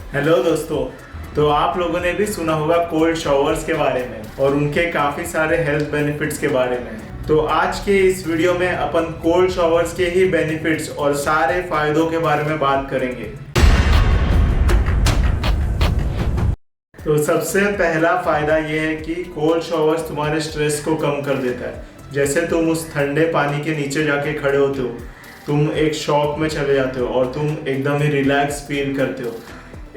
Hello दोस्तों। तो आप लोगों ने भी सुना होगा कोल्ड शॉवर्स के बारे में और उनके काफ़ी सारे हेल्थ बेनिफिट्स के बारे में। तो आज के इस वीडियो में अपन कोल्ड शॉवर्स के ही बेनिफिट्स और सारे फायदों के बारे में बात करेंगे। तो सबसे पहला फायदा ये है कि कोल्ड शॉवर्स तुम्हारे स्ट्रेस को कम कर देता है। जैसे तुम उस ठंडे पानी के नीचे जाके खड़े होते हो, तुम एक शॉक में चले जाते हो और तुम एकदम ही रिलैक्स फील करते हो।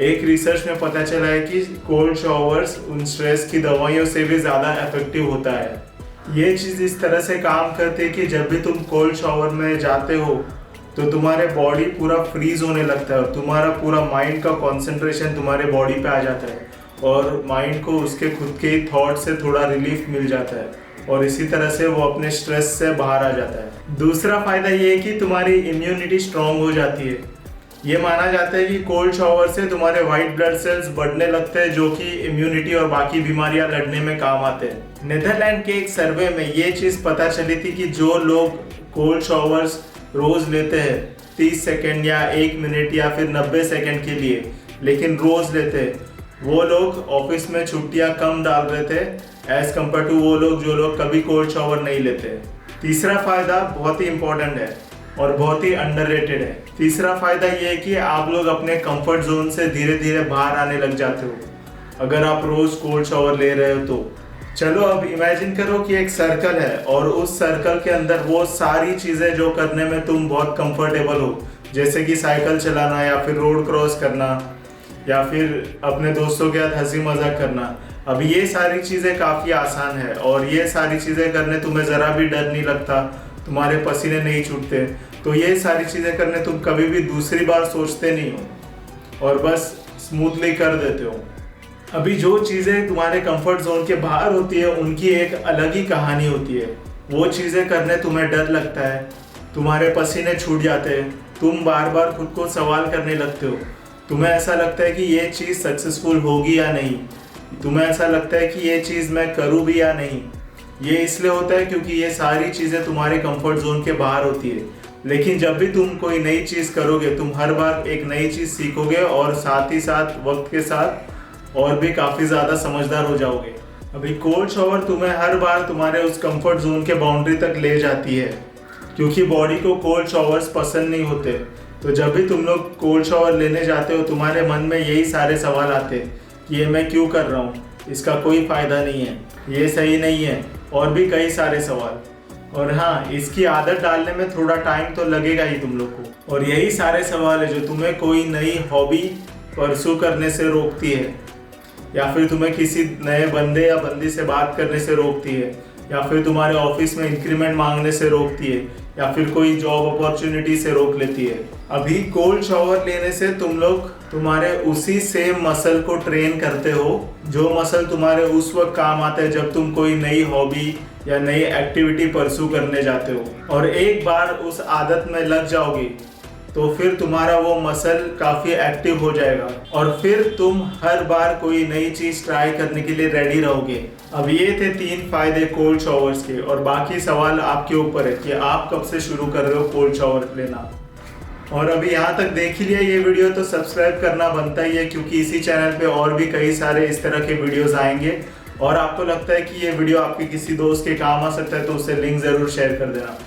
एक रिसर्च में पता चला है कि कोल्ड शॉवर्स उन स्ट्रेस की दवाइयों से भी ज़्यादा इफेक्टिव होता है। ये चीज़ इस तरह से काम करती है कि जब भी तुम कोल्ड शॉवर में जाते हो तो तुम्हारे बॉडी पूरा फ्रीज होने लगता है और तुम्हारा पूरा माइंड का कंसंट्रेशन तुम्हारे बॉडी पे आ जाता है और माइंड को उसके खुद के थॉट से थोड़ा रिलीफ मिल जाता है और इसी तरह से वो अपने स्ट्रेस से बाहर आ जाता है। दूसरा फायदा ये है कि तुम्हारी इम्यूनिटी स्ट्रांग हो जाती है। ये माना जाता है कि कोल्ड शॉवर से तुम्हारे वाइट ब्लड सेल्स बढ़ने लगते हैं जो कि इम्यूनिटी और बाकी बीमारियां लड़ने में काम आते हैं। नेदरलैंड के एक सर्वे में ये चीज़ पता चली थी कि जो लोग कोल्ड शॉवर्स रोज लेते हैं 30 सेकेंड या 1 मिनट या फिर 90 सेकेंड के लिए, लेकिन रोज लेते हैं, वो लोग ऑफिस में छुट्टियां कम डाल रहे थे एज कम्पेयर टू वो लोग जो लोग कभी कोल्ड शॉवर नहीं लेते। तीसरा फायदा बहुत ही इंपॉर्टेंट है और बहुत ही अंडररेटेड है। तीसरा फायदा ये है कि आप लोग अपने कंफर्ट जोन से धीरे धीरे बाहर आने लग जाते हो अगर आप रोज कोल्ड शॉवर ले रहे हो तो। चलो अब इमेजिन करो कि एक सर्कल है और उस सर्कल के अंदर वो सारी चीजें जो करने में तुम बहुत कंफर्टेबल हो, जैसे कि साइकिल चलाना या फिर रोड क्रॉस करना या फिर अपने दोस्तों के साथ हंसी मजाक करना। अब ये सारी चीजें काफी आसान है और ये सारी चीजें करने तुम्हें जरा भी डर नहीं लगता, तुम्हारे पसीने नहीं छूटते, तो ये सारी चीजें करने तुम कभी भी दूसरी बार सोचते नहीं हो और बस स्मूथली कर देते हो। अभी जो चीजें तुम्हारे कंफर्ट जोन के बाहर होती है उनकी एक अलग ही कहानी होती है। वो चीजें करने तुम्हें डर लगता है, तुम्हारे पसीने छूट जाते हैं, तुम बार बार खुद को सवाल करने लगते हो, तुम्हें ऐसा लगता है कि ये चीज़ सक्सेसफुल होगी या नहीं, तुम्हें ऐसा लगता है कि ये चीज़ मैं करूँ भी या नहीं। ये इसलिए होता है क्योंकि ये सारी चीज़ें तुम्हारे कंफर्ट जोन के बाहर होती है। लेकिन जब भी तुम कोई नई चीज़ करोगे तुम हर बार एक नई चीज़ सीखोगे और साथ ही साथ वक्त के साथ और भी काफ़ी ज़्यादा समझदार हो जाओगे। अभी कोल्ड शॉवर तुम्हें हर बार तुम्हारे उस कंफर्ट जोन के बाउंड्री तक ले जाती है क्योंकि बॉडी को कोल्ड शॉवर्स पसंद नहीं होते। तो जब भी तुम लोग कोल्ड शॉवर लेने जाते हो तुम्हारे मन में यही सारे सवाल आते हैं कि ये मैं क्यों कर रहा हूँ, इसका कोई फ़ायदा नहीं है, ये सही नहीं है और भी कई सारे सवाल। और हाँ, इसकी आदत डालने में थोड़ा टाइम तो लगेगा ही तुम लोग को। और यही सारे सवाल है जो तुम्हें कोई नई हॉबी परस्यू करने से रोकती है या फिर तुम्हें किसी नए बंदे या बंदी से बात करने से रोकती है या फिर तुम्हारे ऑफिस में इंक्रीमेंट मांगने से रोकती है या फिर कोई जॉब अपॉर्चुनिटी से रोक लेती है। अभी कोल्ड शॉवर लेने से तुम लोग तुम्हारे उसी सेम मसल को ट्रेन करते हो जो मसल तुम्हारे उस वक्त काम आता है जब तुम कोई नई हॉबी या नई एक्टिविटी परस्यू करने जाते हो। और एक बार उस आदत में लग जाओगे तो फिर तुम्हारा वो मसल काफ़ी एक्टिव हो जाएगा और फिर तुम हर बार कोई नई चीज़ ट्राई करने के लिए रेडी रहोगे। अब ये थे 3 फायदे कोल्ड शॉवर्स के और बाकी सवाल आपके ऊपर है कि आप कब से शुरू कर रहे हो कोल्ड शॉवर लेना। और अभी यहाँ तक देख ही लिया ये वीडियो तो सब्सक्राइब करना बनता ही है क्योंकि इसी चैनल पे और भी कई सारे इस तरह के वीडियोज़ आएंगे। और आपको लगता है कि ये वीडियो आपके किसी दोस्त के काम आ सकता है तो उससे लिंक ज़रूर शेयर कर देना।